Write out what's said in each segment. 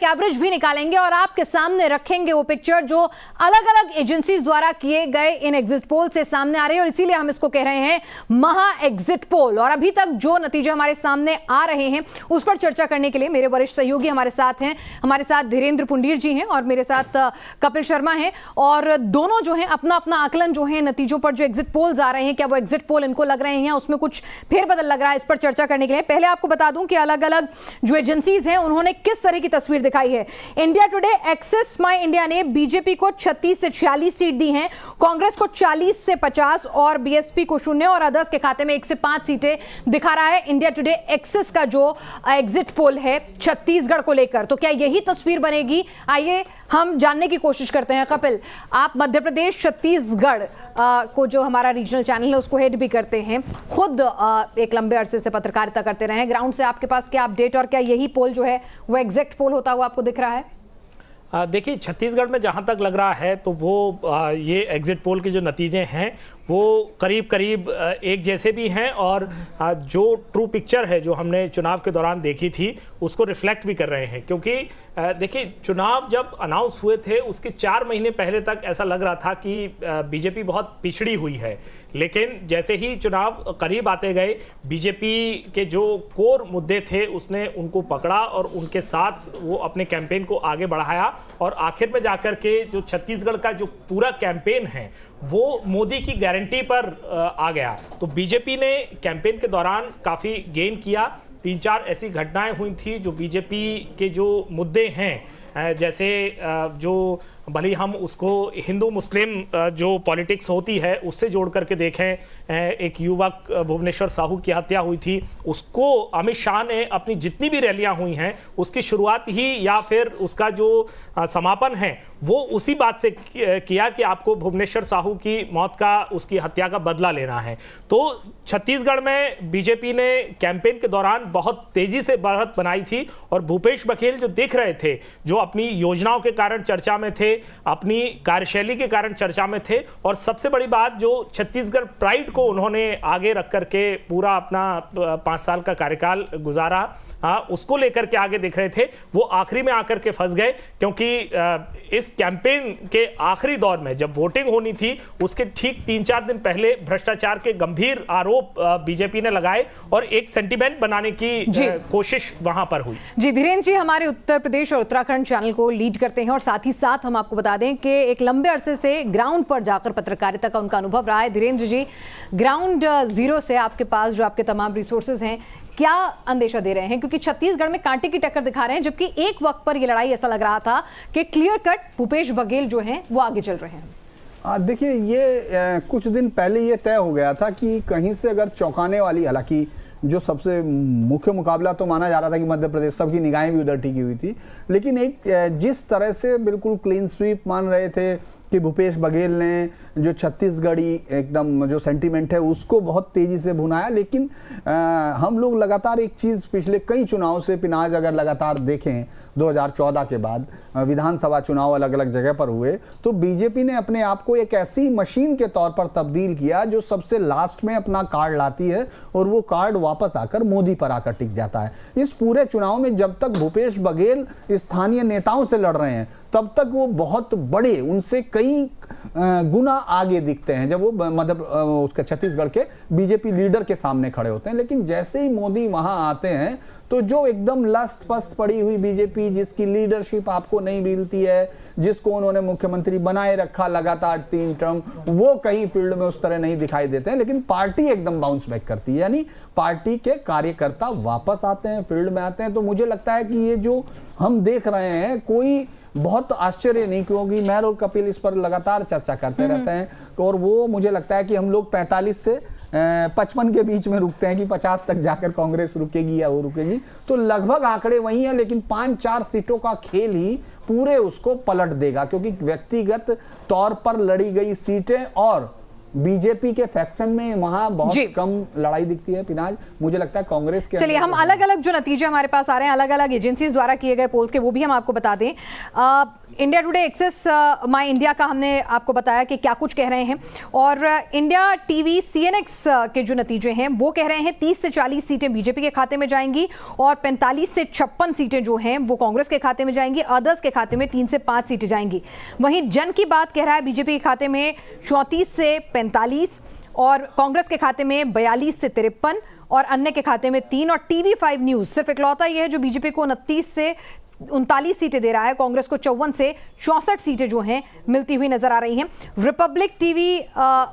एक एवरेज भी निकालेंगे और आपके सामने रखेंगे वो पिक्चर जो अलग अलग एजेंसीज द्वारा किए गए इन एग्जिट पोल से सामने आ रही है, और इसीलिए हम इसको कह रहे हैं महा एग्जिट पोल। और अभी तक जो नतीजे हमारे सामने आ रहे हैं उस पर चर्चा करने के लिए मेरे वरिष्ठ सहयोगी हमारे साथ हैं। हमारे साथ धीरेन्द्र पुंडीर जी हैं और मेरे साथ कपिल शर्मा हैं, और दोनों जो हैं अपना अपना आकलन जो है नतीजों पर, जो एग्जिट पोल्स आ रहे हैं, क्या वो एग्जिट पोल इनको लग रहे हैं या उसमें कुछ फेरबदल लग रहा है, इस पर चर्चा करने के लिए पहले आपको बता दूं कि अलग अलग जो एजेंसीज हैं उन्होंने किस तरह की तस्वीर दिखाई है। इंडिया टुडे, एक्सिस माई इंडिया ने बीजेपी को 36 से 46 सीट दी हैं, कांग्रेस को 40 से 50 और बीएसपी को 0 और अदर्स के खाते में 1 से 5 सीटें दिखा रहा है इंडिया टुडे एक्सिस का जो एग्जिट पोल है छत्तीसगढ़ को लेकर। तो क्या यही तस्वीर बनेगी? आइए हम जानने की कोशिश करते हैं। कपिल, आप मध्य प्रदेश छत्तीसगढ़ को जो हमारा रीजनल चैनल है उसको हेड भी करते हैं, खुद एक लंबे अरसे से पत्रकारिता करते रहे हैं, ग्राउंड से आपके पास क्या अपडेट, और क्या यही पोल जो है वो एग्जैक्ट पोल होता हुआ आपको दिख रहा है? देखिए, छत्तीसगढ़ में जहां तक लग रहा है तो वो ये एग्जिट पोल के जो नतीजे हैं वो करीब करीब एक जैसे भी हैं, और जो ट्रू पिक्चर है जो हमने चुनाव के दौरान देखी थी उसको रिफ्लेक्ट भी कर रहे हैं। क्योंकि देखिए, चुनाव जब अनाउंस हुए थे उसके 4 महीने पहले तक ऐसा लग रहा था कि बीजेपी बहुत पिछड़ी हुई है, लेकिन जैसे ही चुनाव करीब आते गए बीजेपी के जो कोर मुद्दे थे उसने उनको पकड़ा और उनके साथ वो अपने कैंपेन को आगे बढ़ाया, और आखिर में जाकर के जो छत्तीसगढ़ का जो पूरा कैंपेन है वो मोदी की गारंटी पर आ गया। तो बीजेपी ने कैंपेन के दौरान काफ़ी गेन किया। 3-4 ऐसी घटनाएं हुई थी जो बीजेपी के जो मुद्दे हैं, जैसे जो भले हम उसको हिंदू मुस्लिम जो पॉलिटिक्स होती है उससे जोड़ करके देखें, एक युवक भुवनेश्वर साहू की हत्या हुई थी, उसको अमित शाह ने अपनी जितनी भी रैलियां हुई हैं उसकी शुरुआत ही या फिर उसका जो समापन है वो उसी बात से किया कि आपको भुवनेश्वर साहू की मौत का, उसकी हत्या का बदला लेना है। तो छत्तीसगढ़ में बीजेपी ने कैंपेन के दौरान बहुत तेजी से बढ़त बनाई थी, और भूपेश बघेल जो दिख रहे थे, जो अपनी योजनाओं के कारण चर्चा में थे, अपनी कार्यशैली के कारण चर्चा में थे, और सबसे बड़ी बात जो छत्तीसगढ़ प्राइड को उन्होंने आगे रख करके पूरा अपना 5 साल का कार्यकाल गुजारा, उसको लेकर के आगे दिख रहे थे, वो आखिरी में आकर के फंस गए। क्योंकि इस कैंपेन के आखिरी दौर में जब वोटिंग होनी थी उसके ठीक 3-4 दिन पहले भ्रष्टाचार के गंभीर आरोप बीजेपी ने लगाए और एक सेंटिमेंट बनाने की कोशिश वहां पर हुई। जी, धीरेन्द्र जी हमारे उत्तर प्रदेश और उत्तराखंड चैनल को लीड करते हैं, और साथ ही साथ हम आपको बता दें कि एक लंबे अरसे से ग्राउंड पर जाकर पत्रकारिता का उनका अनुभव रहा है। धीरेन्द्र जी, ग्राउंड जीरो से आपके पास जो आपके तमाम रिसोर्सेज हैं, क्या अंदेशा दे रहे हैं? क्योंकि छत्तीसगढ़ में कांटे की टक्कर दिखा रहे हैं, जबकि एक वक्त पर यह लड़ाई ऐसा लग रहा था कि क्लियर कट भूपेश बघेल जो हैं वो आगे चल रहे हैं। देखिए, ये कुछ दिन पहले ये तय हो गया था कि कहीं से अगर चौंकाने वाली, हालांकि जो सबसे मुख्य मुकाबला तो माना जा रहा था कि मध्य प्रदेश, सबकी निगाहें भी उधर टिकी हुई थी, लेकिन एक जिस तरह से बिल्कुल क्लीन स्वीप मान रहे थे कि भूपेश बघेल ने जो छत्तीसगढ़ी एकदम जो सेंटीमेंट है उसको बहुत तेजी से भुनाया। लेकिन हम लोग लगातार एक चीज़ पिछले कई चुनाव से पिनाज अगर लगातार देखें, 2014 के बाद विधानसभा चुनाव अलग अलग जगह पर हुए, तो बीजेपी ने अपने आप को एक ऐसी मशीन के तौर पर तब्दील किया जो सबसे लास्ट में अपना कार्ड लाती है, और वो कार्ड वापस आकर मोदी पर आकर टिक जाता है। इस पूरे चुनाव में जब तक भूपेश बघेल स्थानीय नेताओं से लड़ रहे हैं तब तक वो बहुत बड़े, उनसे कई गुना आगे दिखते हैं जब वो उसके छत्तीसगढ़ के बीजेपी लीडर के सामने खड़े होते हैं। लेकिन जैसे ही मोदी वहां आते हैं तो जो एकदम लस्त पस्त पड़ी हुई बीजेपी, जिसकी लीडरशिप आपको नहीं मिलती है, जिसको उन्होंने मुख्यमंत्री बनाए रखा लगातार 3 टर्म, वो कहीं फील्ड में उस तरह नहीं दिखाई देते हैं। लेकिन पार्टी एकदम बाउंस बैक करती है, यानी पार्टी के कार्यकर्ता वापस आते हैं, फील्ड में आते हैं। तो मुझे लगता है कि ये जो हम देख रहे हैं कोई बहुत आश्चर्य नहीं, क्योंकि मैं और कपिल इस पर लगातार चर्चा करते रहते हैं, और वो मुझे लगता है कि हम लोग 45 से 55 के बीच में रुकते हैं कि 50 तक जाकर कांग्रेस रुकेगी या वो रुकेगी। तो लगभग आंकड़े वही हैं, लेकिन 5-4 सीटों का खेल ही पूरे उसको पलट देगा, क्योंकि व्यक्तिगत तौर पर लड़ी गई सीटें और बीजेपी के फैक्शन में वहां बहुत जी। कम लड़ाई दिखती है पिनाज। मुझे लगता है कांग्रेस के चलिए हम अलग अलग जो नतीजे हमारे पास आ रहे हैं अलग अलग एजेंसीज द्वारा किए गए पोल्स के वो भी हम आपको बता दें। इंडिया टुडे एक्सेस माई इंडिया का हमने आपको बताया कि क्या कुछ कह रहे हैं, और इंडिया टीवी सीएनएक्स के जो नतीजे हैं वो कह रहे हैं 30 से 40 सीटें बीजेपी के खाते में जाएंगी और 45 से 56 सीटें जो हैं वो कांग्रेस के खाते में जाएंगी, अदर्स के खाते में 3 से 5 सीटें जाएंगी। वहीं जन की बात कह रहा है बीजेपी के खाते में 34 से 45 और कांग्रेस के खाते में 42 से 53 और अन्य के खाते में 3। और TV5 न्यूज सिर्फ इकलौता यह है जो बीजेपी को 29 से 39 सीटें दे रहा है, कांग्रेस को 54 से 64 सीटें जो हैं मिलती हुई नजर आ रही हैं। रिपब्लिक टीवी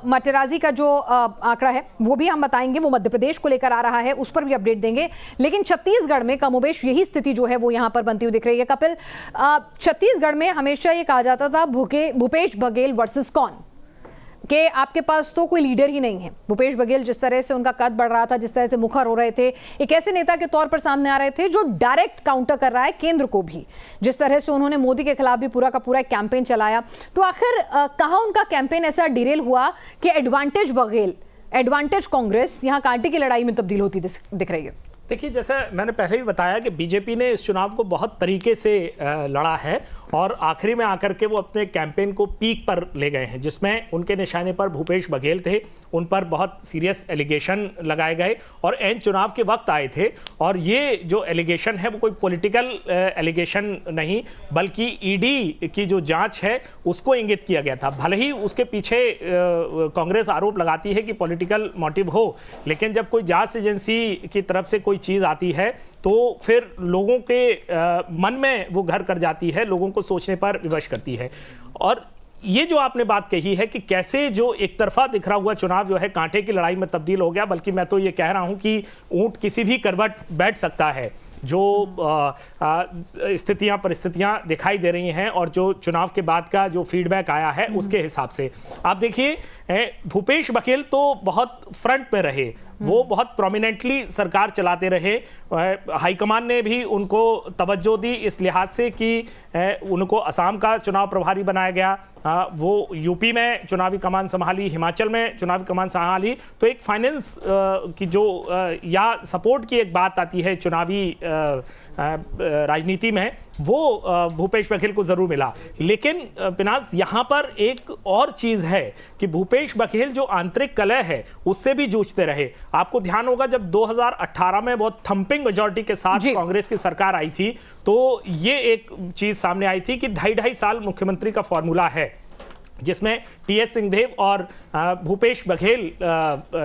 मटेराजी का जो आंकड़ा है वो भी हम बताएंगे, वो मध्य प्रदेश को लेकर आ रहा है, उस पर भी अपडेट देंगे। लेकिन छत्तीसगढ़ में कमोबेश यही स्थिति जो है वो यहां पर बनती हुई दिख रही है। कपिल, छत्तीसगढ़ में हमेशा ये कहा जाता था भूपेश बघेल वर्सेस कौन, कि आपके पास तो कोई लीडर ही नहीं है। भूपेश बघेल जिस तरह से उनका कद बढ़ रहा था, जिस तरह से मुखर हो रहे थे, एक ऐसे नेता के तौर पर सामने आ रहे थे जो डायरेक्ट काउंटर कर रहा है केंद्र को भी। जिस तरह से उन्होंने मोदी के खिलाफ भी पूरा का पूरा कैंपेन चलाया, तो आखिर कहां उनका कैंपेन ऐसा डिरेल हुआ कि एडवांटेज बघेल एडवांटेज कांग्रेस यहां कांटे की लड़ाई में तब्दील होती दिख रही है? देखिए, जैसा मैंने पहले भी बताया कि बीजेपी ने इस चुनाव को बहुत तरीके से लड़ा है और आखिरी में आकर के वो अपने कैंपेन को पीक पर ले गए हैं, जिसमें उनके निशाने पर भूपेश बघेल थे, उन पर बहुत सीरियस एलिगेशन लगाए गए और एन चुनाव के वक्त आए थे। और ये जो एलिगेशन है वो कोई पॉलिटिकल एलिगेशन नहीं, बल्कि ईडी की जो जांच है उसको इंगित किया गया था। भले ही उसके पीछे कांग्रेस आरोप लगाती है कि पॉलिटिकल मोटिव हो, लेकिन जब कोई जांच एजेंसी की तरफ से कोई चीज आती है तो फिर लोगों के मन में वो घर कर जाती है, लोगों को सोचने पर विवश करती है। और ये जो आपने बात कही है कि कैसे जो एक तरफा दिख रहा हुआ चुनाव जो है कांटे की लड़ाई में तब्दील हो गया, बल्कि मैं तो ये कह रहा हूं कि ऊंट किसी भी करवट बैठ सकता है। जो स्थितियां परिस्थितियां दिखाई दे रही हैं और जो चुनाव के बाद का जो फीडबैक आया है उसके हिसाब से आप देखिए, भूपेश बघेल तो बहुत फ्रंट में रहे, वो बहुत प्रोमिनेंटली सरकार चलाते रहे। हाईकमान ने भी उनको तवज्जो दी इस लिहाज से कि उनको असम का चुनाव प्रभारी बनाया गया, वो यूपी में चुनावी कमान संभाली, हिमाचल में चुनावी कमान संभाली। तो एक फाइनेंस की जो या सपोर्ट की एक बात आती है चुनावी राजनीति में, वो भूपेश बघेल को जरूर मिला। लेकिन पिनाज यहाँ पर एक और चीज है कि भूपेश बघेल जो आंतरिक कलह है उससे भी जूझते रहे। आपको ध्यान होगा जब 2018 में बहुत थंपिंग मेजॉरिटी के साथ कांग्रेस की सरकार आई थी, तो ये एक चीज सामने आई थी कि 2.5 साल मुख्यमंत्री का फॉर्मूला है, जिसमें टीएस सिंहदेव और भूपेश बघेल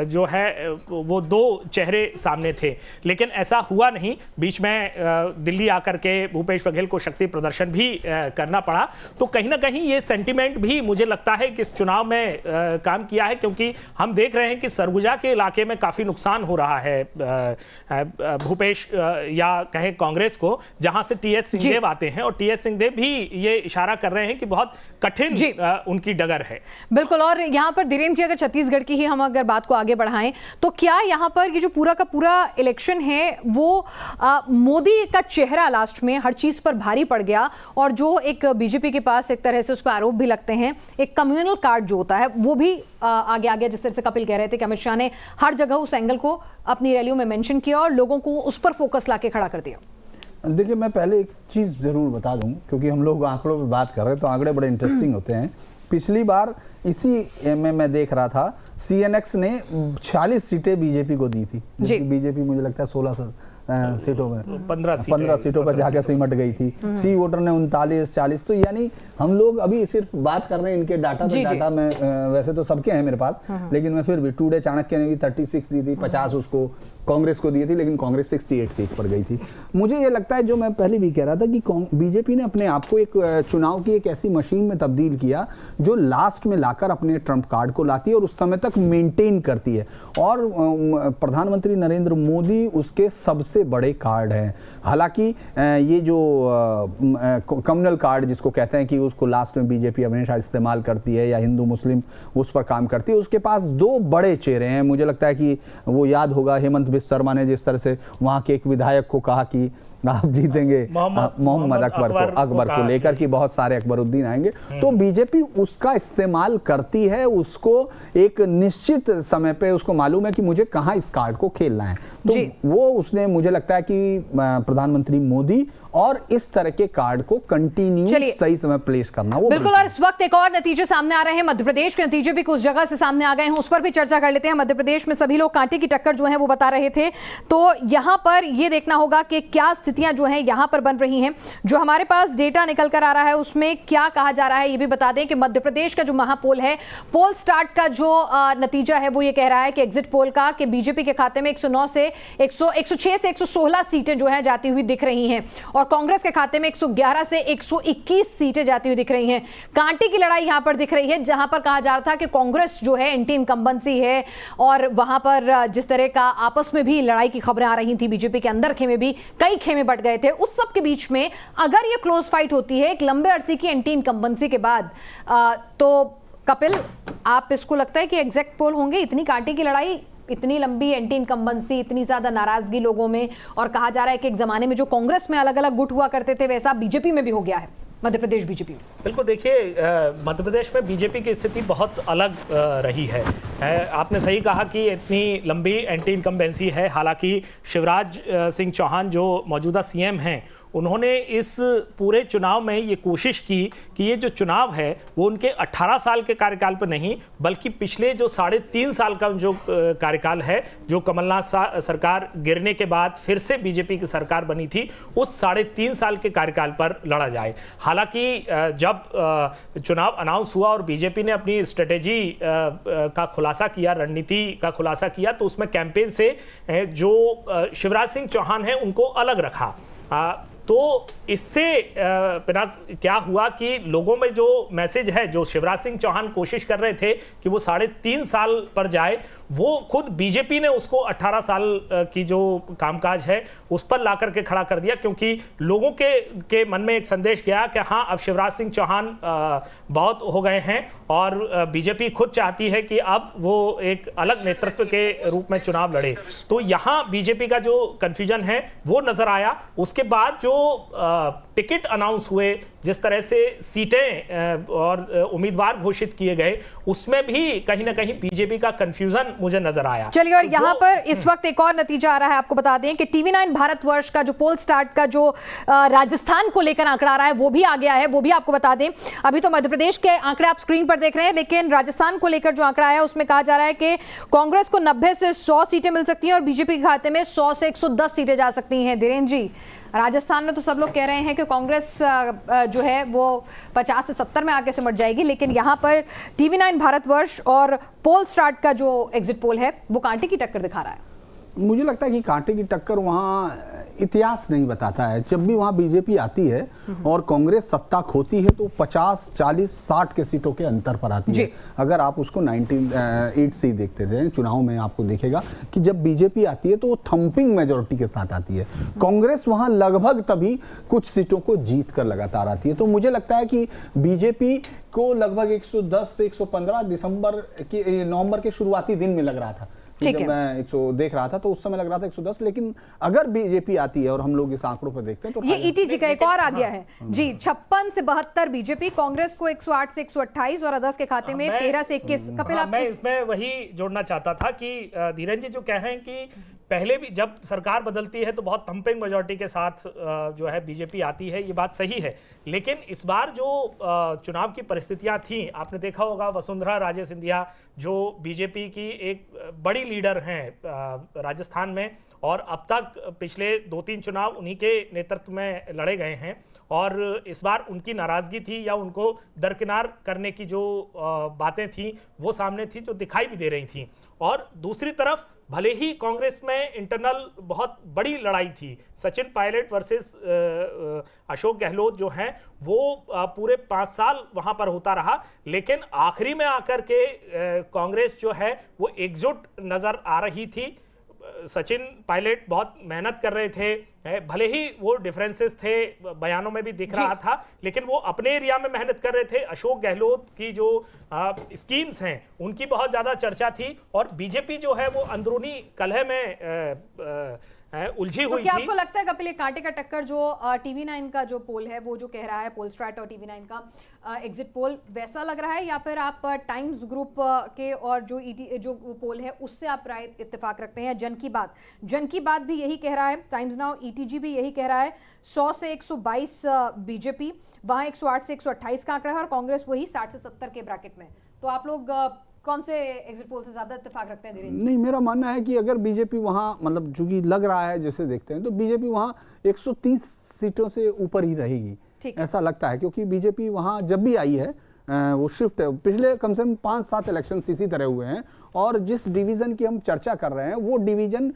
जो है वो दो चेहरे सामने थे। लेकिन ऐसा हुआ नहीं, बीच में दिल्ली आकर के भूपेश बघेल को शक्ति प्रदर्शन भी करना पड़ा। तो कहीं ना कहीं ये सेंटिमेंट भी मुझे लगता है कि इस चुनाव में काम किया है, क्योंकि हम देख रहे हैं कि सरगुजा के इलाके में काफी नुकसान हो रहा है भूपेश या कहें कांग्रेस को, जहां से टीएस सिंहदेव आते हैं। और टीएस सिंहदेव भी ये इशारा कर रहे हैं कि बहुत कठिन की डगर है। बिल्कुल। और यहां पर धीरेन्द्र जी, अगर छत्तीसगढ़ की ही हम अगर बात को आगे बढ़ाएं तो क्या यहां पर ये जो पूरा का पूरा इलेक्शन है वो मोदी का चेहरा लास्ट में हर चीज पर भारी पड़ गया, और जो एक बीजेपी के पास एक तरह से उस पर आरोप भी लगते हैं, एक कम्युनल कार्ड जो होता है वो भी आगे आ गया। जिस तरह से कपिल कह रहे थे कि अमित शाह ने हर जगह उस एंगल को अपनी रैलियों में मेंशन किया और लोगों को उस पर फोकस लाके खड़ा कर दिया। देखिए, मैं पहले एक चीज़ ज़रूर बता दूं, क्योंकि हम लोग आंकड़ों पे बात कर रहे हैं तो आंकड़े बड़े इंटरेस्टिंग होते हैं। पिछली बार इसी में मैं देख रहा था, सीएनएक्स ने 40 सीटें बीजेपी को दी थी, बीजेपी मुझे लगता है 16 सीटों में 15 सीटों पर जाकर सिमट गई थी। सी वोटर ने 39, 40। तो यानी हम लोग अभी सिर्फ बात कर रहे हैं इनके डाटा पे, डाटा में वैसे तो सबके हैं मेरे पास, लेकिन मैं फिर भी टुडे चाणक्य ने भी 36 दी थी, 50 उसको कांग्रेस को दिए थे, लेकिन कांग्रेस 68 सीट पर गई थी। मुझे ये लगता है, जो मैं पहले भी कह रहा था, कि बीजेपी ने अपने आप को एक चुनाव की एक ऐसी मशीन में तब्दील किया जो लास्ट में लाकर अपने ट्रम्प कार्ड को लाती है और उस समय तक मेंटेन करती है। और प्रधानमंत्री नरेंद्र मोदी उसके सबसे बड़े कार्ड हैं। हालांकि ये जो कम्युनल कार्ड जिसको कहते हैं कि उसको लास्ट में बीजेपी हमेशा इस्तेमाल करती है, या हिंदू मुस्लिम उस पर काम करती है, उसके पास दो बड़े चेहरे हैं। मुझे लगता है कि वो याद होगा, हेमंत विश्व शर्मा ने जिस तरह से वहाँ के एक विधायक को कहा कि आप जीतेंगे, मोहम्मद अकबर को लेकर कि बहुत सारे अकबरुद्दीन आएंगे, तो बीजेपी उसका इस्तेमाल करती है, उसको एक निश्चित समय पे उसको मालूम है कि मुझे कहाँ इस कार्ड को खेलना है, तो वो उसने, मुझे लगता है कि प्रधानमंत्री मोदी और इस तरह के कार्ड को कंटिन्यू सही समय प्लेस करना वो बिल्कुल। और इस वक्त एक और नतीजे सामने आ रहे हैं, मध्य प्रदेश के नतीजे भी कुछ जगह से सामने आ गए हैं, उस पर भी चर्चा कर लेते हैं। मध्य प्रदेश में सभी लोग कांटे की टक्कर जो है वो बता रहे थे, तो यहां पर ये देखना होगा कि क्या स्थितियां जो हैं यहां पर बन रही हैं। जो हमारे पास डेटा निकल कर आ रहा है उसमें क्या कहा जा रहा है ये भी बता दें कि मध्य प्रदेश का जो महापोल है, पोल स्टार्ट का जो नतीजा है वो ये कह रहा है कि एग्जिट पोल का कि बीजेपी के खाते में 106 से 116 सीटें जो है जाती हुई दिख रही हैं और कांग्रेस के खाते में 111 से 121 सीटें जाती हुई दिख रही हैं। कांटे की लड़ाई यहां पर दिख रही है, जहां पर कहा जा रहा था कि कांग्रेस जो है एंटी इनकम्बेंसी है और वहां पर जिस तरह का आपस में भी लड़ाई की खबरें आ रही थी, बीजेपी के अंदर खेमे भी कई खेमे बट गए थे, उस सब के बीच में अगर ये क्लोज फाइट होती है एक लंबे अरसे की एंटी इनकम्बेंसी के बाद, तो कपिल आप इसको लगता है कि एग्जैक्ट पोल होंगे? इतनी कांटे की लड़ाई, इतनी लंबी एंटी इनकम्बेंसी, इतनी ज्यादा नाराजगी लोगों में, और कहा जा रहा है कि एक जमाने में जो कांग्रेस में अलग अलग गुट हुआ करते थे वैसा बीजेपी में भी हो गया है, मध्य प्रदेश बीजेपी में। बिल्कुल, देखिए मध्य प्रदेश में बीजेपी की स्थिति बहुत अलग रही है। आपने सही कहा कि इतनी लंबी एंटी इनकम्बेंसी है, हालांकि शिवराज सिंह चौहान जो मौजूदा सीएम हैं उन्होंने इस पूरे चुनाव में ये कोशिश की कि ये जो चुनाव है वो उनके 18 साल के कार्यकाल पर नहीं बल्कि पिछले जो 3.5 साल का जो कार्यकाल है, जो कमलनाथ सरकार गिरने के बाद फिर से बीजेपी की सरकार बनी थी, उस 3.5 साल के कार्यकाल पर लड़ा जाए। हालांकि जब चुनाव अनाउंस हुआ और बीजेपी ने अपनी स्ट्रेटेजी का खुलासा किया, रणनीति का खुलासा किया, तो उसमें कैंपेन से जो शिवराज सिंह चौहान है उनको अलग रखा। तो इससे क्या हुआ कि लोगों में जो मैसेज है, जो शिवराज सिंह चौहान कोशिश कर रहे थे कि वो 3.5 साल पर जाए, वो खुद बीजेपी ने उसको 18 साल की जो कामकाज है उस पर ला करके खड़ा कर दिया, क्योंकि लोगों के मन में एक संदेश गया कि हाँ अब शिवराज सिंह चौहान बहुत हो गए हैं और बीजेपी खुद चाहती है कि अब वो एक अलग नेतृत्व के रूप में चुनाव लड़े। तो यहाँ बीजेपी का जो कंफ्यूजन है वो नजर आया। उसके बाद जो टिकट अनाउंस हुए, जिस तरह से सीटें और उम्मीदवार घोषित किए गए, उसमें भी कहीं ना कहीं बीजेपी का कंफ्यूजन मुझे नजर आया। चलिए, और यहाँ पर इस वक्त एक और नतीजा आ रहा है, आपको बता दें कि टीवी9 भारतवर्ष का जो पोल स्टार्ट का जो राजस्थान को लेकर आंकड़ा आ रहा है वो भी आ गया है, वो भी आपको बता दें। अभी तो मध्य प्रदेश के आंकड़े आप स्क्रीन पर देख रहे हैं, लेकिन राजस्थान को लेकर जो आंकड़ा है उसमें कहा जा रहा है कि कांग्रेस को 90 से 100 सीटें मिल सकती हैं और बीजेपी के खाते में 100 से 110 सीटें जा सकती हैं। धीरेन्द्र जी, राजस्थान में तो सब लोग कह रहे हैं कि कांग्रेस जो है वो 50 से 70 में आके सिमट जाएगी, लेकिन यहाँ पर टीवी9 भारतवर्ष और पोल स्टार्ट का जो एग्जिट पोल है वो कांटे की टक्कर दिखा रहा है। मुझे लगता है कि कांटे की टक्कर वहाँ इतिहास नहीं बताता है। जब भी वहाँ बीजेपी आती है और कांग्रेस सत्ता खोती है तो 50, 40, 60 के सीटों के अंतर पर आती है। अगर आप उसको 1980 से देखते थे चुनाव में, आपको दिखेगा कि जब बीजेपी आती है तो वो थम्पिंग मेजोरिटी के साथ आती है। कांग्रेस वहाँ लगभग तभी कुछ सीटों को जीत कर लगातार आती है। तो मुझे लगता है कि बीजेपी को लगभग 110 से 115 नवंबर के शुरुआती दिन में लग रहा था। जब मैं 100 देख रहा था तो उस समय लग रहा था 110, लेकिन अगर बीजेपी आती है और हम लोग इस आंकड़ों पर देखते हैं तो ये ईटीजी का एक और आ गया है जी, 56 से 72 बीजेपी, कांग्रेस को 108 से 128 और अदर्स के खाते में 13 से 21। कपिल, मैं इसमें वही जोड़ना चाहता था कि धीरेन्द्र जी जो कह रहे हैं कि पहले भी जब सरकार बदलती है तो बहुत थम्पिंग मेजॉरिटी के साथ जो है बीजेपी आती है, ये बात सही है। लेकिन इस बार जो चुनाव की परिस्थितियां थी, आपने देखा होगा वसुंधरा राजे सिंधिया जो बीजेपी की एक बड़ी लीडर हैं राजस्थान में, और अब तक पिछले 2-3 चुनाव उन्हीं के नेतृत्व में लड़े गए हैं, और इस बार उनकी नाराजगी थी या उनको दरकिनार करने की जो बातें थी वो सामने थी, जो दिखाई भी दे रही थी। और दूसरी तरफ भले ही कांग्रेस में इंटरनल बहुत बड़ी लड़ाई थी, सचिन पायलट वर्सेस अशोक गहलोत जो हैं वो पूरे 5 साल वहां पर होता रहा, लेकिन आखिरी में आकर के कांग्रेस जो है वो एकजुट नजर आ रही थी। सचिन पायलट बहुत मेहनत कर रहे थे भले ही वो डिफरेंसेस थे बयानों में भी दिख रहा था, लेकिन वो अपने एरिया में मेहनत कर रहे थे। अशोक गहलोत की जो स्कीम्स हैं उनकी बहुत ज्यादा चर्चा थी, और बीजेपी जो है वो अंदरूनी कलह में उलझी हुई थी। क्या आपको लगता है कपिल, कांटे का टक्कर जो TV9 का जो पोल है, वो जो कह रहा है पोलस्ट्रैट और TV9 का एग्जिट पोल, वैसा लग रहा है, या फिर आप टाइम्स ग्रुप के और जो पोल है उससे आप राय इत्तेफाक रखते हैं? जन की बात भी यही कह रहा है, टाइम्स नाउ, ETG भी यही कह रहा है, 100 से 122 बीजेपी, वहां 108 से 128 का आंकड़ा है, और कांग्रेस वही 60 से 70 के ब्रैकेट में। तो आप लोग कौन से एग्जिट पोल से ज्यादा इत्तेफाक रखते हैं? नहीं, मेरा मानना है कि अगर बीजेपी वहां, मतलब चूंकि लग रहा है जैसे देखते हैं, तो बीजेपी वहां 130 सीटों से ऊपर ही रहेगी, ऐसा लगता है। क्योंकि बीजेपी वहां जब भी आई है वो शिफ्ट है, पिछले कम से कम 5-7 इलेक्शन इसी तरह हुए हैं, और जिस डिवीजन की हम चर्चा कर रहे हैं वो डिवीजन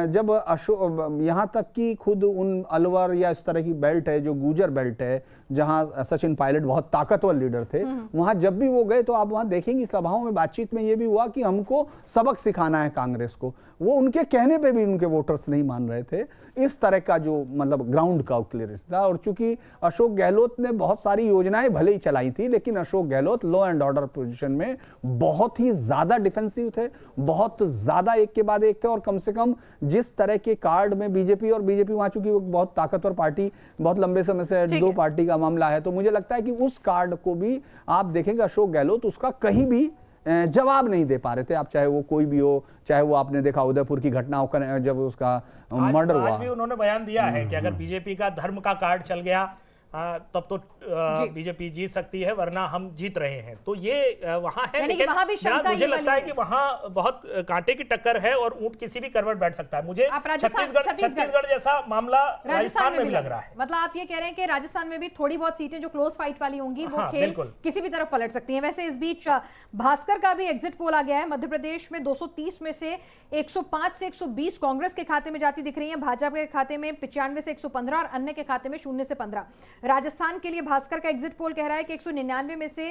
जब यहाँ तक कि खुद उन अलवर या इस तरह की बेल्ट है जो गुजर बेल्ट है, जहाँ सचिन पायलट बहुत ताकतवर लीडर थे, वहाँ जब भी वो गए तो आप वहाँ देखेंगे सभाओं में बातचीत में ये भी हुआ कि हमको सबक सिखाना है कांग्रेस को। वो उनके कहने पे भी उनके वोटर्स नहीं मान रहे थे। इस तरह का जो मतलब ग्राउंड का क्लियरेंस था। और चूंकि अशोक गहलोत ने बहुत सारी योजनाएं भले ही चलाई थी, लेकिन Ashok Gehlot law and order position में बहुत ही ज्यादा डिफेंसिव थे, बहुत ज्यादा एक के बाद एक थे। और कम से कम जिस तरह के कार्ड में बीजेपी वहां, चूंकि वो बहुत ताकतवर पार्टी, बहुत लंबे समय से दो पार्टी का मामला है, तो मुझे लगता है कि उस कार्ड को भी आप देखेंगे अशोक गहलोत उसका कहीं भी जवाब नहीं दे पा रहे थे। आप चाहे वो कोई भी हो, चाहे वो आपने देखा उदयपुर की घटना हो जब उसका मर्डर हुआ, आज भी उन्होंने बयान दिया है कि अगर बीजेपी का धर्म का कार्ड चल गया तब तो बीजेपी जीत सकती है, वरना हम जीत रहे हैं। तो ये वहां है, लेकिन मुझे लगता है कि वहां बहुत कांटे की टक्कर है और ऊंट किसी भी करवट बैठ सकता है। मुझे छत्तीसगढ़ जैसा मामला राजस्थान में भी लग रहा है। मतलब आप ये कह रहे हैं कि राजस्थान में भी थोड़ी बहुत सीटें जो क्लोज फाइट वाली होंगी वो खेल किसी भी तरफ पलट सकती हैं। वैसे इस बीच भास्कर का भी एग्जिट पोल आ गया है। मध्य प्रदेश में 230 में से 105 से 120 कांग्रेस के खाते में जाती दिख रही है, भाजपा के खाते में 95 से 115 और अन्य के खाते में 0 से 15। राजस्थान के लिए भास्कर का एग्जिट पोल कह रहा है कि 199 में से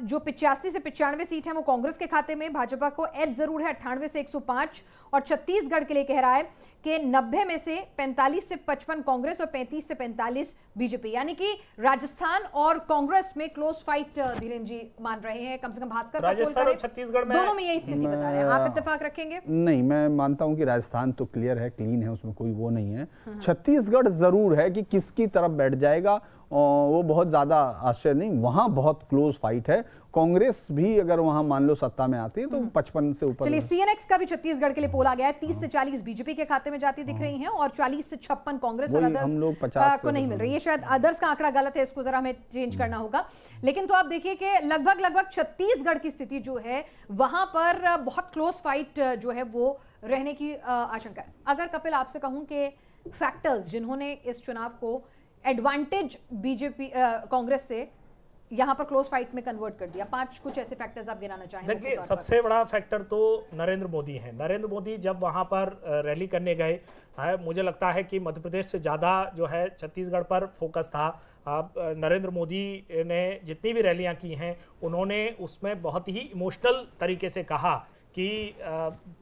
जो 85 से 95 सीट है वो कांग्रेस के खाते में, भाजपा को एज जरूर है 98 से 105। और छत्तीसगढ़ के लिए कह रहा है कि 90 में से 45 से 55 कांग्रेस और 35 से 45 बीजेपी। यानी कि राजस्थान और कांग्रेस में क्लोज फाइट धीरेन्द्र जी मान रहे हैं। कम से कम भास्कर का पोल और छत्तीसगढ़ में दोनों में यही स्थिति बता रहे हैं। आप इत्तेफाक रखेंगे? नहीं, मैं मानता हूं कि राजस्थान तो क्लियर है, क्लीन है, उसमें कोई वो नहीं है। छत्तीसगढ़ जरूर है कि किसकी तरफ बैठ जाएगा वो बहुत ज्यादा आश्चर्य नहीं, वहां बहुत क्लोज फाइट है। कांग्रेस भी अगर वहां मान लो सत्ता में आती है तो 55 से ऊपर। चलिए, CNX का भी छत्तीसगढ़ के लिए पोल आ गया है। 30 से 40 बीजेपी के खाते में जाती दिख रही हैं और 40 से 56 कांग्रेस और अदर्स को नहीं मिल रही है। शायद अदर्स का आंकड़ा गलत है, इसको जरा हमें चेंज करना होगा। लेकिन तो आप देखिए कि लगभग छत्तीसगढ़ की स्थिति जो है वहां पर बहुत क्लोज फाइट जो है वो रहने की आशंका है। अगर कपिल आपसे कहूं कि फैक्टर्स जिन्होंने इस चुनाव को एडवांटेज बीजेपी कांग्रेस से यहां पर क्लोज फाइट में कन्वर्ट कर दिया, 5 कुछ ऐसे फैक्टर्स आप गिनाना चाहेंगे? देखिए, सबसे बड़ा फैक्टर तो नरेंद्र मोदी है। नरेंद्र मोदी जब वहां पर रैली करने गए, मुझे लगता है कि मध्य प्रदेश से ज़्यादा जो है छत्तीसगढ़ पर फोकस था। नरेंद्र मोदी ने जितनी भी रैलियां की हैं उन्होंने उसमें बहुत ही इमोशनल तरीके से कहा कि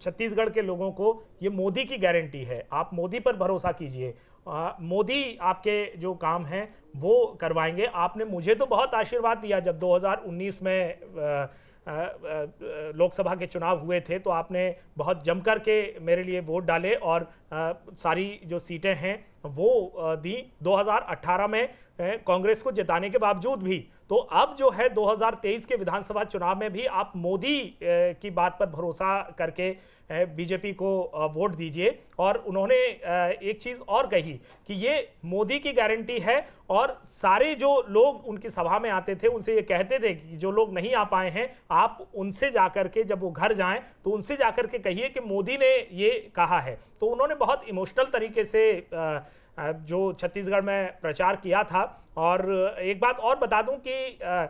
छत्तीसगढ़ के लोगों को ये मोदी की गारंटी है, आप मोदी पर भरोसा कीजिए, मोदी आपके जो काम हैं वो करवाएंगे। आपने मुझे तो बहुत आशीर्वाद दिया जब 2019 में लोकसभा के चुनाव हुए थे, तो आपने बहुत जमकर के मेरे लिए वोट डाले और सारी जो सीटें हैं वो दी। 2018 में कांग्रेस को जिताने के बावजूद भी, तो अब जो है 2023 के विधानसभा चुनाव में भी आप मोदी की बात पर भरोसा करके बीजेपी को वोट दीजिए। और उन्होंने एक चीज़ और कही कि ये मोदी की गारंटी है, और सारे जो लोग उनकी सभा में आते थे उनसे ये कहते थे कि जो लोग नहीं आ पाए हैं आप उनसे जाकर के जब वो घर जाएं तो उनसे जाकर के कहिए कि मोदी ने ये कहा है। तो उन्होंने बहुत इमोशनल तरीके से जो छत्तीसगढ़ में प्रचार किया था। और एक बात और बता दूं कि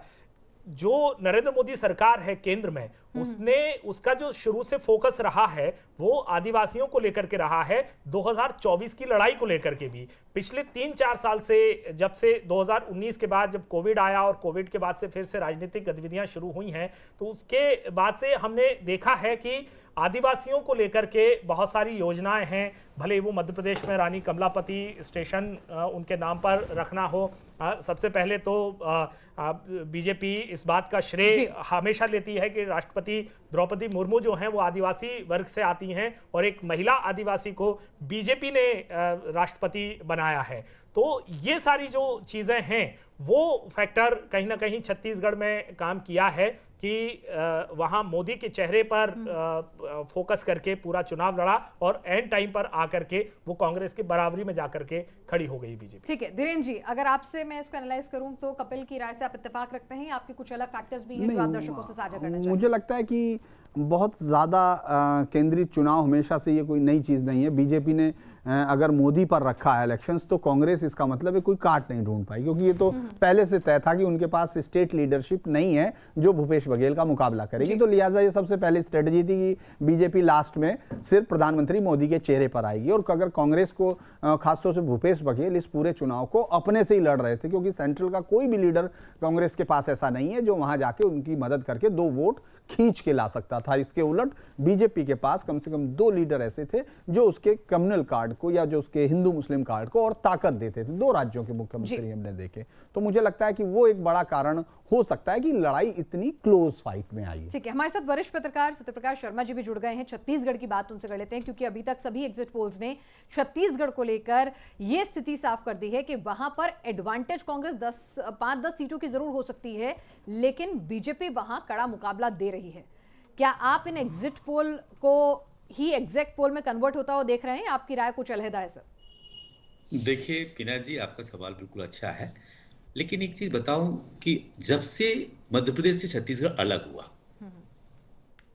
जो नरेंद्र मोदी सरकार है केंद्र में, उसने उसका जो शुरू से फोकस रहा है वो आदिवासियों को लेकर के रहा है, 2024 की लड़ाई को लेकर के भी। पिछले 3-4 साल से, जब से 2019 के बाद जब कोविड आया और कोविड के बाद से फिर से राजनीतिक गतिविधियां शुरू हुई हैं, तो उसके बाद से हमने देखा है कि आदिवासियों को लेकर के बहुत सारी योजनाएं हैं, भले वो मध्य प्रदेश में रानी कमलापति स्टेशन उनके नाम पर रखना हो। सबसे पहले तो बीजेपी इस बात का श्रेय हमेशा लेती है कि राष्ट्रपति द्रौपदी मुर्मू जो हैं वो आदिवासी वर्ग से आती हैं और एक महिला आदिवासी को बीजेपी ने राष्ट्रपति बनाया है। तो ये सारी जो चीजें हैं वो फैक्टर कहीं ना कहीं छत्तीसगढ़ में काम किया है कि वहां मोदी के चेहरे पर फोकस करके पूरा चुनाव लड़ा और एंड टाइम पर आकर के वो कांग्रेस की बराबरी में जाकर के खड़ी हो गई बीजेपी। ठीक है धीरेन्द्र जी, अगर आपसे मैं इसको एनालाइज करूं तो कपिल की राय से आप इत्तेफाक रखते हैं, आपके कुछ अलग फैक्टर्स भी हैं जो आप दर्शकों से साझा करना चाहेंगे? मुझे लगता है कि बहुत ज्यादा केंद्रित चुनाव हमेशा से ये कोई नई चीज नहीं है। बीजेपी ने अगर मोदी पर रखा है इलेक्शंस तो कांग्रेस इसका मतलब है कोई काट नहीं ढूंढ पाई, क्योंकि ये तो पहले से तय था कि उनके पास स्टेट लीडरशिप नहीं है जो भूपेश बघेल का मुकाबला करेगी। तो लिहाजा ये सबसे पहले स्ट्रेटजी थी कि बीजेपी लास्ट में सिर्फ प्रधानमंत्री मोदी के चेहरे पर आएगी। और अगर कांग्रेस को खासतौर से भूपेश बघेल इस पूरे चुनाव को अपने से ही लड़ रहे थे, क्योंकि सेंट्रल का कोई भी लीडर कांग्रेस के पास ऐसा नहीं है जो वहां जाके उनकी मदद करके 2 वोट खींच के ला सकता था। इसके उलट बीजेपी के पास कम से कम 2 लीडर ऐसे थे जो उसके कम्युनल कार्ड को या जो उसके हिंदू मुस्लिम कार्ड को और ताकत देते थे। 2 राज्यों के मुख्यमंत्री हमने देखे, तो मुझे लगता है कि वो एक बड़ा कारण हो सकता है कि लड़ाई इतनी क्लोज फाइट में आई। ठीक है, हमारे साथ वरिष्ठ पत्रकार सत्यप्रकाश शर्मा जी भी जुड़ गए हैं। छत्तीसगढ़ की बात उनसे कर लेते हैं, क्योंकि अभी तक सभी एग्जिट पोल्स ने छत्तीसगढ़ को लेकर यह स्थिति साफ कर दी है कि वहां पर एडवांटेज कांग्रेस 5-10 सीटों की जरूर हो सकती है, लेकिन बीजेपी वहां कड़ा मुकाबला दे रही है। क्या आप इन एग्जिट पोल को ही एग्जैक्ट पोल में कन्वर्ट होता हुआ देख रहे हैं? आपकी राय कुछ अलहदा है सर? देखिए पीना जी, आपका सवाल बिल्कुल अच्छा है, लेकिन एक चीज बताऊं कि जब से मध्य प्रदेश से छत्तीसगढ़ अलग हुआ,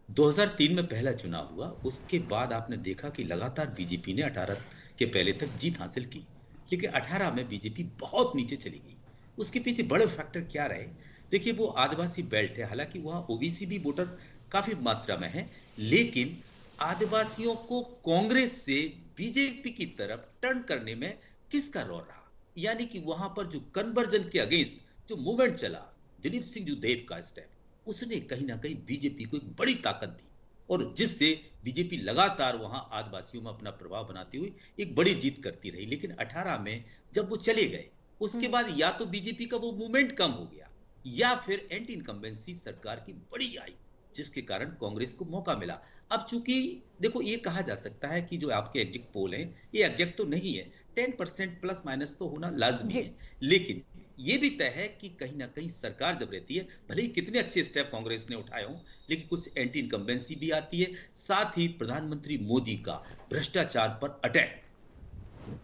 2003 में पहला चुनाव हुआ, उसके बाद आपने देखा कि लगातार बीजेपी ने 18 के पहले तक जीत हासिल की, लेकिन 18 में बीजेपी बहुत नीचे चली गई। उसके पीछे बड़े फैक्टर क्या रहे? देखिए वो आदिवासी बेल्ट है, हालांकि वहां ओबीसी भी वोटर काफी मात्रा में है, लेकिन आदिवासियों को कांग्रेस से बीजेपी की तरफ टर्न करने में किसका रोल रहा? यानी कि वहां पर जो कन्वर्जन के अगेंस्ट जो मूवमेंट चला, दिलीप सिंह जो देव का स्टेप, उसने कहीं ना कहीं बीजेपी को एक बड़ी ताकत दी और जिससे बीजेपी लगातार वहां आदिवासियों में अपना प्रभाव बनाती हुई एक बड़ी जीत करती रही। लेकिन 18 में जब वो चले गए, उसके बाद या तो बीजेपी का वो मूवमेंट कम हो गया या फिर एंटी इनकम्बेंसी सरकार की बड़ी आई, जिसके कारण कांग्रेस को मौका मिला। अब चूंकि देखो ये कहा जा सकता है कि जो आपके एग्जिट पोल हैं ये एग्जैक्ट तो नहीं है, 10% प्लस माइनस तो होना लाजमी है, लेकिन ये भी तय है कि कहीं ना कहीं सरकार जब रहती है, भले ही कितने अच्छे स्टेप कांग्रेस ने उठाए हों, लेकिन कुछ एंटी इनकम्बेंसी भी आती है। साथ ही प्रधानमंत्री मोदी का भ्रष्टाचार पर अटैक,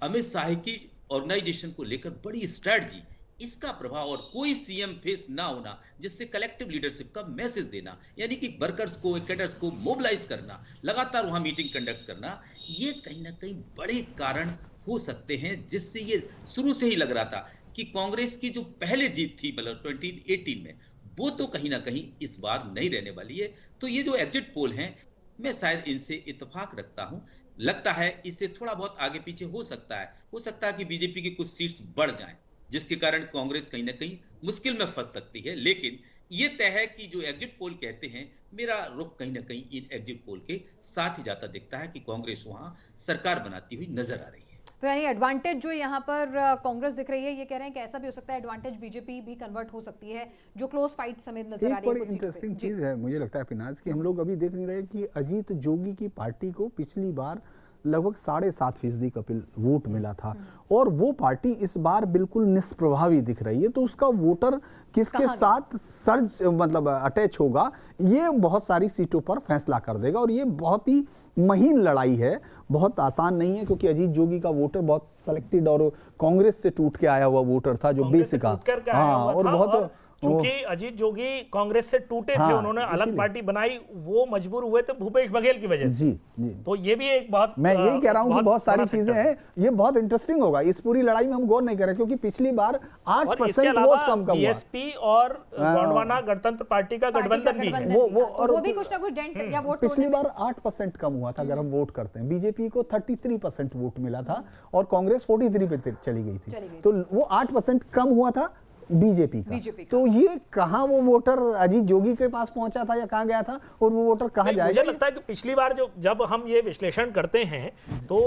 अमित शाह की ऑर्गेनाइजेशन को लेकर बड़ी स्ट्रैटेजी, इसका प्रभाव और कोई सीएम फेस ना होना, जिससे कलेक्टिव लीडरशिप का मैसेज देना, यानी कि वर्कर्स को, कैडर्स को मोबिलाइज करना, लगातार वहां मीटिंग कंडक्ट करना, ये कहीं ना कहीं बड़े कारण हो सकते हैं, जिससे ये शुरू से ही लग रहा था कि कांग्रेस की जो पहले जीत थी मतलब 2018 में, वो तो कहीं ना कहीं इस बार नहीं रहने वाली है। तो ये जो एग्जिट पोल हैं, मैं शायद इनसे इत्तेफाक रखता हूं। लगता है इससे थोड़ा बहुत आगे पीछे हो सकता है कि बीजेपी की कुछ सीट्स बढ़ जाएं, जिसके कारण कांग्रेस कहीं ना कहीं मुश्किल में फंस सकती है। लेकिन ये तय है कि जो एग्जिट पोल कहते हैं, मेरा रुख कहीं ना कहीं इन एग्जिट पोल के साथ ही जाता दिखता है कि कांग्रेस वहां सरकार बनाती हुई नजर आ रही है। तो यानी एडवांटेज जो यहाँ पर कांग्रेस दिख रही है, ये कह रहे हैं कि ऐसा भी हो सकता है एडवांटेज बीजेपी भी कन्वर्ट हो सकती है, जो क्लोज फाइट समेत नजर आ रही है। एक बड़ी इंटरेस्टिंग चीज है मुझे लगता है फिनाज कि हम लोग अभी देख नहीं रहे कि अजीत जोगी की पार्टी को पिछली बार लगभग 7.5% कपिल वोट मिला था और वो पार्टी इस बार बिल्कुल निष्प्रभावी दिख रही है। तो उसका वोटर किसके साथ सर्ज मतलब अटैच होगा, ये बहुत सारी सीटों पर फैसला कर देगा और ये बहुत ही महीन लड़ाई है। बहुत आसान नहीं है, क्योंकि अजीत जोगी का वोटर बहुत सेलेक्टेड और कांग्रेस से टूट के आया हुआ वोटर था, जो कांग्रेस से बेसिक टूट करके आया हुआ और था। बहुत और चूंकि अजीत जोगी कांग्रेस से टूटे थे, हाँ, उन्होंने अलग इसीलिए। पार्टी बनाई, वो मजबूर हुए थे भूपेश बघेल की वजह से। जी जी, तो ये भी एक बहुत, मैं यही कह रहा हूं कि बहुत सारी बड़ा चीजें फैक्टर है। हैं। ये बहुत इंटरेस्टिंग होगा, इस पूरी लड़ाई में हम गौर नहीं करें, क्योंकि पिछली बार और इसके 8% अलावा वोट कम हुआ। बीएसपी और गोंडवाना गणतंत्र पार्टी का गठबंधन भी है। वो भी कुछ ना कुछ डेंट या वोट पिछली बार 8% कम हुआ था अगर हम वोट करते हैं। बीजेपी को 33% वोट मिला था और कांग्रेस 43 पे चली गई थी। तो वो 8% कम हुआ था बीजेपी का। तो ये कहां वो वोटर अजीत जोगी के पास पहुंचा था या कहां गया था, और वो वोटर कहां जाएगा? मुझे लगता है कि पिछली बार जब हम ये विश्लेषण करते हैं तो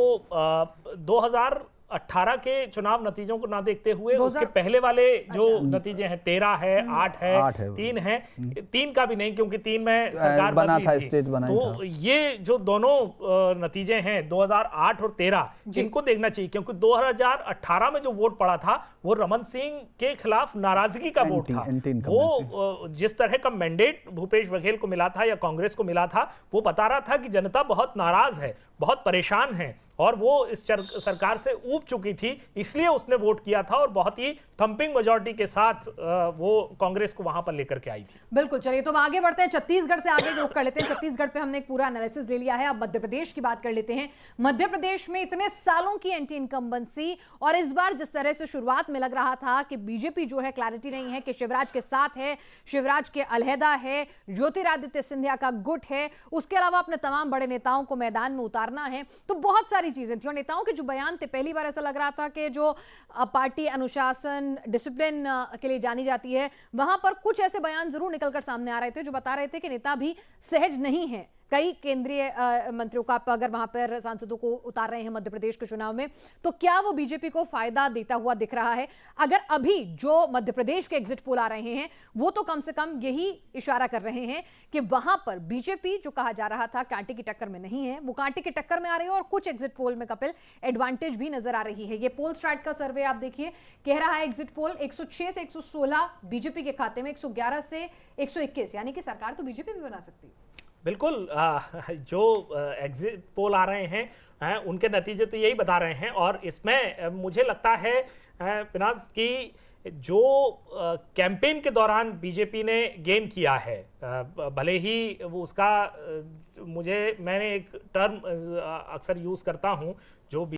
2018 के चुनाव नतीजों को ना देखते हुए उसके पहले वाले जो नतीजे हैं 13 है, 8 है, 3 है, 3 का भी नहीं, क्योंकि 3 में सरकार बना था, थी। स्टेट बना तो था। ये जो दोनों नतीजे हैं 2008 और 13, इनको देखना चाहिए, क्योंकि 2018 में जो वोट पड़ा था वो रमन सिंह के खिलाफ नाराजगी का वोट था। वो जिस तरह का मैंडेट भूपेश बघेल को मिला था या कांग्रेस को मिला था, वो बता रहा था कि जनता बहुत नाराज है, बहुत परेशान है, और वो इस सरकार से ऊब चुकी थी, इसलिए उसने वोट किया था और बहुत ही थंपिंग मेजॉरिटी के साथ वो कांग्रेस को वहां पर लेकर के आई थी। बिल्कुल, चलिए तो आगे बढ़ते हैं, छत्तीसगढ़ से आगे रुख कर लेते हैं। छत्तीसगढ़ पे हमने एक पूरा एनालिसिस ले लिया है, अब मध्य प्रदेश की बात कर लेते हैं। मध्य प्रदेश में इतने सालों की एंटी इनकम्बेंसी, और इस बार जिस तरह से शुरुआत में लग रहा था कि बीजेपी जो है क्लैरिटी नहीं है कि शिवराज के साथ है, शिवराज के अलहदा है, ज्योतिरादित्य सिंधिया का गुट है, उसके अलावा अपने तमाम बड़े नेताओं को मैदान में उतारना है, तो बहुत सारी चीजें थी। और नेताओं के जो बयान थे, पहली बार ऐसा लग रहा था कि जो पार्टी अनुशासन, डिसिप्लिन के लिए जानी जाती है, वहां पर कुछ ऐसे बयान जरूर निकलकर सामने आ रहे थे जो बता रहे थे कि नेता भी सहज नहीं है। कई केंद्रीय मंत्रियों का अगर वहां पर सांसदों को उतार रहे हैं मध्य प्रदेश के चुनाव में, तो क्या वो बीजेपी को फायदा देता हुआ दिख रहा है? अगर अभी जो मध्य प्रदेश के एग्जिट पोल आ रहे हैं वो तो कम से कम यही इशारा कर रहे हैं कि वहां पर बीजेपी जो कहा जा रहा था कांटे की टक्कर में नहीं है, वो कांटे की टक्कर में आ रही है। और कुछ एग्जिट पोल में कपिल एडवांटेज भी नजर आ रही है। ये पोल स्ट्रैट का सर्वे आप देखिए, कह रहा है एग्जिट पोल 106 से 116 बीजेपी के खाते में, 111 से 121, यानी कि सरकार तो बीजेपी भी बना सकती है। बिल्कुल, जो एग्जिट पोल आ रहे हैं उनके नतीजे तो यही बता रहे हैं। और इसमें मुझे लगता है पिनाज की जो कैंपेन के दौरान बीजेपी ने गेन किया है, भले ही वो उसका मैंने एक टर्म अक्सर यूज करता हूं, जो